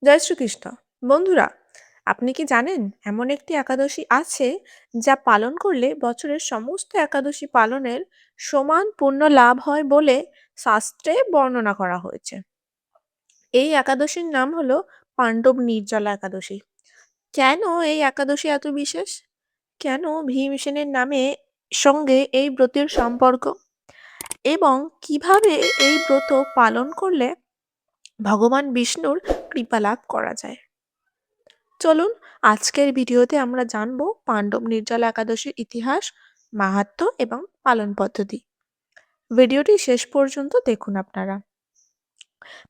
জয় শ্রীকৃষ্ণ। বন্ধুরা, আপনি কি জানেন এমন একটি একাদশী আছে যা পালন করলে বছরের সমস্ত একাদশী পালনের সমান পুণ্য লাভ হয় বলে শাস্ত্রে বর্ণনা করা হয়েছে। এই একাদশীর নাম হলো পাণ্ডব নির্জলা একাদশী। কেন এই একাদশী এত বিশেষ? কেন ভীমসেনের নামে সঙ্গে এই ব্রতের সম্পর্ক এবং কিভাবে এই ব্রত পালন করলে ভগবান বিষ্ণুর কৃপা লাভ করা যায়? চলুন আজকের ভিডিওতে আমরা জানব পাণ্ডব নির্জলা একাদশীর ইতিহাস, মাহাত্ম্য এবং পালন পদ্ধতি। ভিডিওটি শেষ পর্যন্ত দেখুন আপনারা।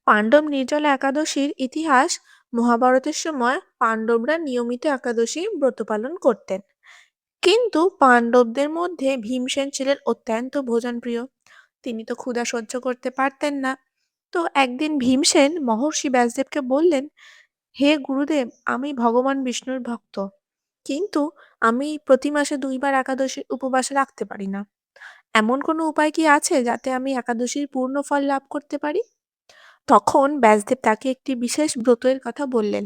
পাণ্ডব নির্জলা একাদশীর ইতিহাস: মহাভারতের সময় পাণ্ডবরা নিয়মিত একাদশী ব্রত পালন করতেন, কিন্তু পাণ্ডবদের মধ্যে ভীমসেন ছিলেন অত্যন্ত ভোজনপ্রিয়। তিনি তো ক্ষুধা সহ্য করতে পারতেন না। তো একদিন ভীমসেন মহর্ষি ব্যাসদেবকে বললেন, হে গুরুদেব, আমি ভগবান বিষ্ণুর ভক্ত, কিন্তু আমি প্রতি মাসে ২ বার একাদশীর উপবাস রাখতে পারি না। এমন কোনো উপায় কি আছে যাতে আমি একাদশীর পূর্ণ ফল লাভ করতে পারি? তখন ব্যাসদেব তাকে একটি বিশেষ ব্রতের কথা বললেন।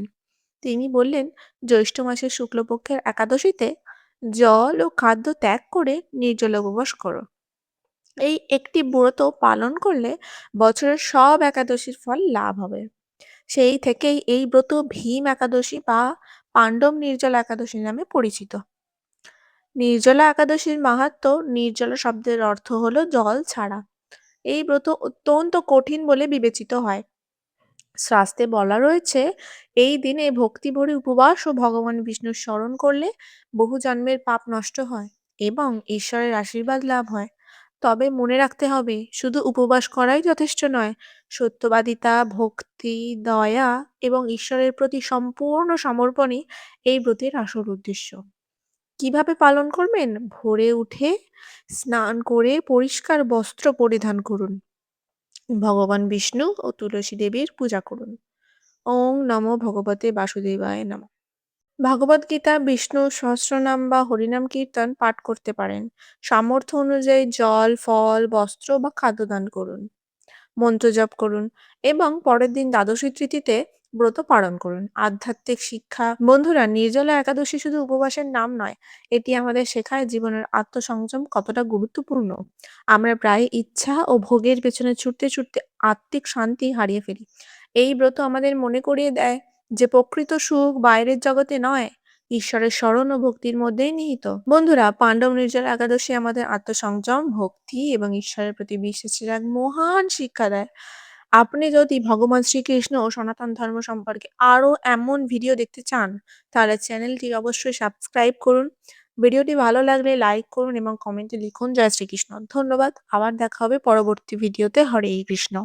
তিনি বললেন, জ্যৈষ্ঠ মাসের শুক্লপক্ষের একাদশীতে জল ও খাদ্য ত্যাগ করে নির্জল উপবাস করো। এই একটি ব্রত পালন করলে বছরের সব একাদশীর ফল লাভ হবে। সেই থেকেই এই ব্রত ভীম একাদশী বা পাণ্ডব নির্জলা একাদশী নামে পরিচিত। নির্জলা একাদশীর মাহাত্ম্য: নির্জলা শব্দের অর্থ হলো জল ছাড়া। এই ব্রত অত্যন্ত কঠিন বলে বিবেচিত হয়। শাস্ত্রে বলা রয়েছে, এই দিনে ভক্তি ভরে উপবাস ও ভগবান বিষ্ণুর স্মরণ করলে বহু জন্মের পাপ নষ্ট হয় এবং ঈশ্বরের আশীর্বাদ লাভ হয়। তবে মনে রাখতে হবে, শুধু উপবাস করাই যথেষ্ট নয়। সত্যবাদিতা, ভক্তি, দয়া এবং ঈশ্বরের প্রতি সম্পূর্ণ সমর্পণই এই ব্রতের আসল উদ্দেশ্য। কিভাবে পালন করবেন? ভোরে উঠে স্নান করে পরিষ্কার বস্ত্র পরিধান করুন। ভগবান বিষ্ণু ও তুলসী দেবীর পূজা করুন। ওং নমো ভগবতে বাসুদেবায় নমঃ। ভগবদ গীতা, বিষ্ণু সহস্রনাম বা হরিনাম কীর্তন পাঠ করতে পারেন। সামর্থ্য অনুযায়ী জল, ফল, বস্ত্র বা খাদ্য দান করুন। মন্ত্র জপ করুন এবং পরের দিন দ্বাদশী তিথিতে ব্রত পালন করুন। আধ্যাত্মিক শিক্ষা: বন্ধুরা, নির্জলা একাদশী শুধু উপবাসের নাম নয়, এটি আমাদের শেখায় জীবনের আত্মসংযম কতটা গুরুত্বপূর্ণ। আমরা প্রায় ইচ্ছা ও ভোগের পেছনে ছুটতে ছুটতে আত্মিক শান্তি হারিয়ে ফেলি। এই ব্রত আমাদের মনে করিয়ে দেয় যে প্রকৃত সুখ বাইরের জগতে নয়, ঈশ্বরের স্মরণ ও ভক্তির মধ্যেই নিহিত। বন্ধুরা, পাণ্ডব নির্জলা একাদশী আমাদের আত্মসংযম, ভক্তি এবং ঈশ্বরের প্রতি বিশ্বাসের এক মহান শিক্ষা দেয়। আপনি যদি ভগবান শ্রীকৃষ্ণ ও সনাতন ধর্ম সম্পর্কে আরো এমন ভিডিও দেখতে চান, তাহলে চ্যানেলটি অবশ্যই সাবস্ক্রাইব করুন। ভিডিওটি ভালো লাগলে লাইক করুন এবং কমেন্টে লিখুন জয় শ্রীকৃষ্ণ। ধন্যবাদ। আবার দেখা হবে পরবর্তী ভিডিওতে। হরে কৃষ্ণ।